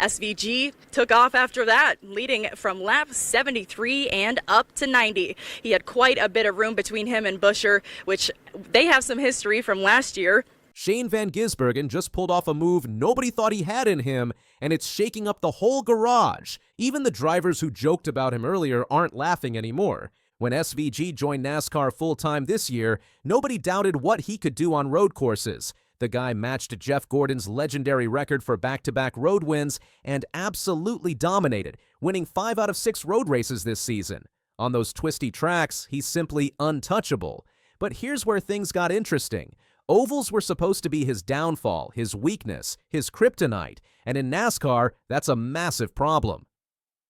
SVG took off after that, leading from lap 73 and up to 90. He had quite a bit of room between him and Buescher, which they have some history from last year. Shane Van Gisbergen just pulled off a move nobody thought he had in him, and it's shaking up the whole garage. Even the drivers who joked about him earlier aren't laughing anymore. When SVG joined NASCAR full-time this year, nobody doubted what he could do on road courses. The guy matched Jeff Gordon's legendary record for back-to-back road wins and absolutely dominated, winning 5 out of 6 road races this season. On those twisty tracks, he's simply untouchable. But here's where things got interesting. Ovals were supposed to be his downfall, his weakness, his kryptonite, and in NASCAR, that's a massive problem.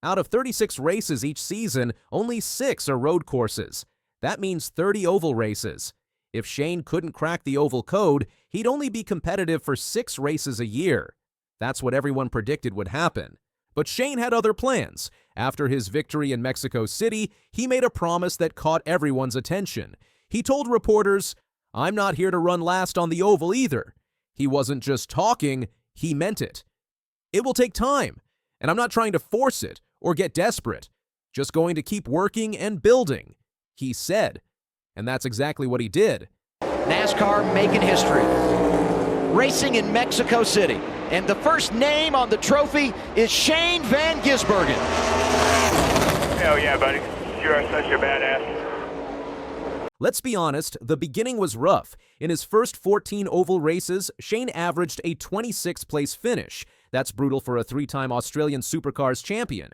Out of 36 races each season, only 6 are road courses. That means 30 oval races. If Shane couldn't crack the oval code, he'd only be competitive for 6 races a year. That's what everyone predicted would happen. But Shane had other plans. After his victory in Mexico City, he made a promise that caught everyone's attention. He told reporters, "I'm not here to run last on the oval either." He wasn't just talking, he meant it. "It will take time, and I'm not trying to force it or get desperate. Just going to keep working and building," he said. And that's exactly what he did. NASCAR making history. Racing in Mexico City. And the first name on the trophy is Shane Van Gisbergen. Hell yeah, buddy. You are such a badass. Let's be honest, the beginning was rough. In his first 14 oval races, Shane averaged a 26th place finish. That's brutal for a 3-time Australian Supercars champion.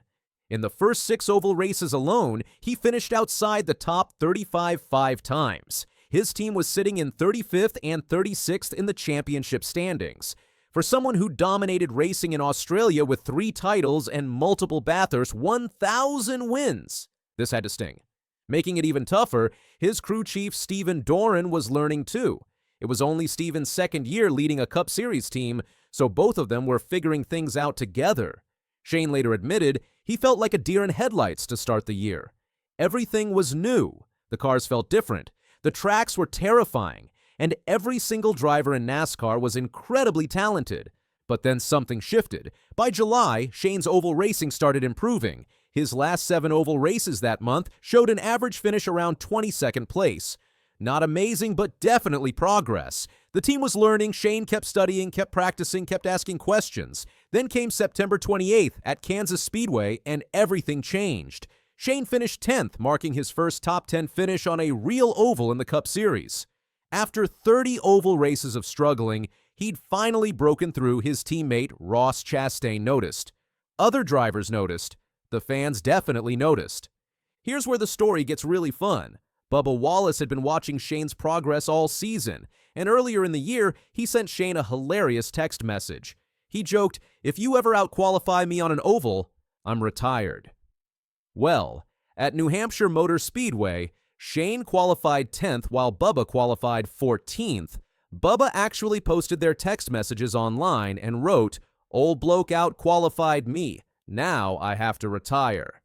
In the first 6 oval races alone, he finished outside the top 35 5 times. His team was sitting in 35th and 36th in the championship standings. For someone who dominated racing in Australia with 3 titles and multiple Bathurst 1,000 wins, this had to sting. Making it even tougher, his crew chief Stephen Doran was learning too. It was only Stephen's second year leading a Cup Series team, so both of them were figuring things out together. Shane later admitted he felt like a deer in headlights to start the year. Everything was new. The cars felt different. The tracks were terrifying. And every single driver in NASCAR was incredibly talented. But then something shifted. By July, Shane's oval racing started improving. His last 7 oval races that month showed an average finish around 22nd place. Not amazing, but definitely progress. The team was learning, Shane kept studying, kept practicing, kept asking questions. Then came September 28th at Kansas Speedway, and everything changed. Shane finished 10th, marking his first top 10 finish on a real oval in the Cup Series. After 30 oval races of struggling, he'd finally broken through. His teammate Ross Chastain noticed. Other drivers noticed. The fans definitely noticed. Here's where the story gets really fun. Bubba Wallace had been watching Shane's progress all season, and earlier in the year, he sent Shane a hilarious text message. He joked, "If you ever outqualify me on an oval, I'm retired." Well, at New Hampshire Motor Speedway, Shane qualified 10th while Bubba qualified 14th. Bubba actually posted their text messages online and wrote, "Old bloke outqualified me. Now I have to retire."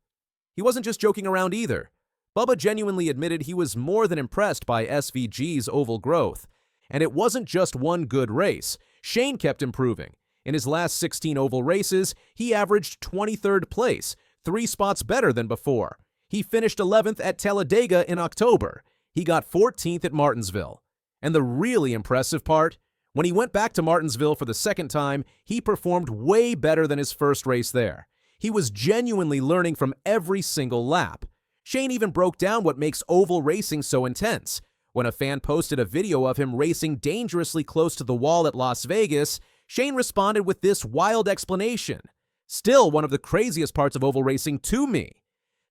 He wasn't just joking around either. Bubba genuinely admitted he was more than impressed by SVG's oval growth. And it wasn't just one good race. Shane kept improving. In his last 16 oval races, he averaged 23rd place, 3 spots better than before. He finished 11th at Talladega in October. He got 14th at Martinsville. And the really impressive part, when he went back to Martinsville for the second time, he performed way better than his first race there. He was genuinely learning from every single lap. Shane even broke down what makes oval racing so intense. When a fan posted a video of him racing dangerously close to the wall at Las Vegas, Shane responded with this wild explanation. Still one of the craziest parts of oval racing to me.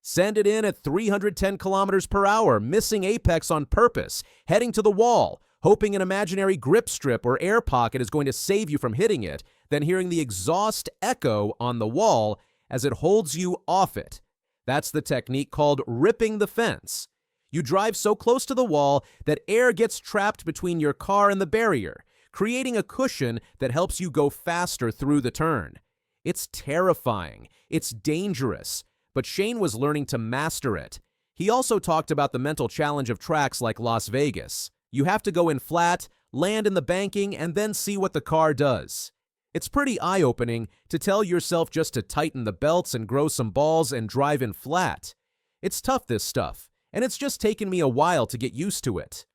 Send it in at 310 kilometers per hour, missing apex on purpose, heading to the wall, hoping an imaginary grip strip or air pocket is going to save you from hitting it, then hearing the exhaust echo on the wall as it holds you off it. That's the technique called ripping the fence. You drive so close to the wall that air gets trapped between your car and the barrier, creating a cushion that helps you go faster through the turn. It's terrifying. It's dangerous. But Shane was learning to master it. He also talked about the mental challenge of tracks like Las Vegas. You have to go in flat, land in the banking, and then see what the car does. It's pretty eye-opening to tell yourself just to tighten the belts and grow some balls and drive in flat. It's tough, this stuff, and it's just taken me a while to get used to it.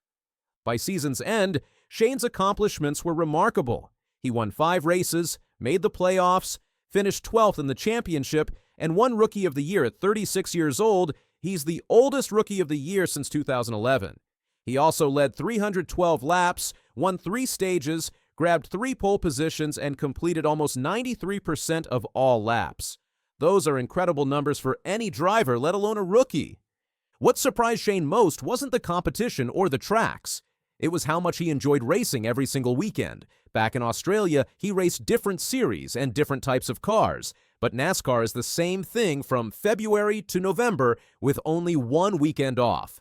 By season's end, Shane's accomplishments were remarkable. He won 5 races, made the playoffs, finished 12th in the championship, and won Rookie of the Year at 36 years old. He's the oldest Rookie of the Year since 2011. He also led 312 laps, won 3 stages, grabbed 3 pole positions, and completed almost 93% of all laps. Those are incredible numbers for any driver, let alone a rookie. What surprised Shane most wasn't the competition or the tracks. It was how much he enjoyed racing every single weekend. Back in Australia, he raced different series and different types of cars. But NASCAR is the same thing from February to November with only 1 weekend off.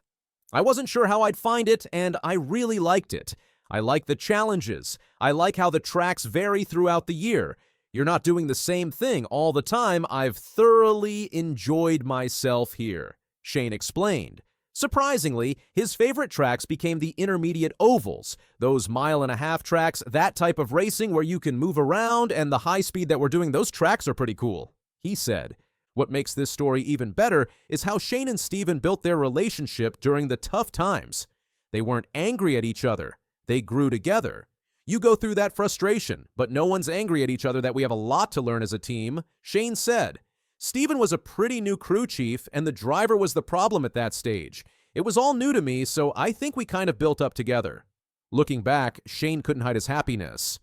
I wasn't sure how I'd find it, and I really liked it. I like the challenges. I like how the tracks vary throughout the year. You're not doing the same thing all the time. I've thoroughly enjoyed myself here, Shane explained. Surprisingly, his favorite tracks became the intermediate ovals, those mile-and-a-half tracks, that type of racing where you can move around, and the high speed that we're doing, those tracks are pretty cool, he said. What makes this story even better is how Shane and Steven built their relationship during the tough times. They weren't angry at each other. They grew together. You go through that frustration, but no one's angry at each other that we have a lot to learn as a team, Shane said. Steven was a pretty new crew chief, and the driver was the problem at that stage. It was all new to me, so I think we kind of built up together. Looking back, Shane couldn't hide his happiness.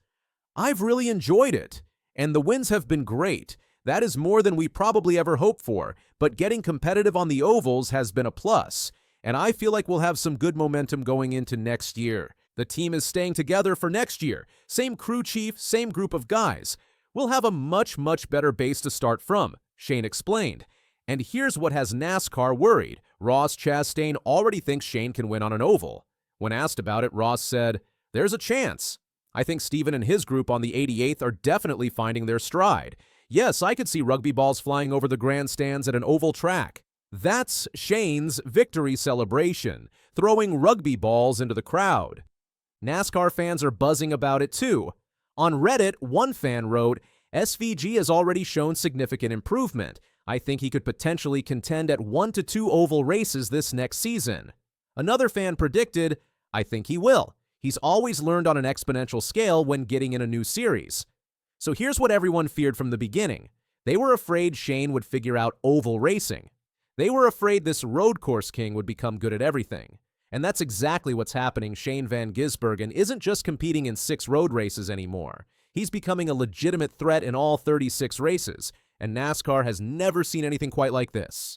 I've really enjoyed it, and the wins have been great. That is more than we probably ever hoped for, but getting competitive on the ovals has been a plus, and I feel like we'll have some good momentum going into next year. The team is staying together for next year. Same crew chief, same group of guys. We'll have a much better base to start from, Shane explained. And here's what has NASCAR worried. Ross Chastain already thinks Shane can win on an oval. When asked about it, Ross said, "There's a chance. I think Steven and his group on the 88th are definitely finding their stride. Yes, I could see rugby balls flying over the grandstands at an oval track." That's Shane's victory celebration, throwing rugby balls into the crowd. NASCAR fans are buzzing about it too. On Reddit, one fan wrote, "SVG has already shown significant improvement. I think he could potentially contend at 1 to 2 oval races this next season." Another fan predicted, "I think he will. He's always learned on an exponential scale when getting in a new series." So here's what everyone feared from the beginning. They were afraid Shane would figure out oval racing. They were afraid this road course king would become good at everything. And that's exactly what's happening. Shane Van Gisbergen isn't just competing in 6 road races anymore. He's becoming a legitimate threat in all 36 races, and NASCAR has never seen anything quite like this.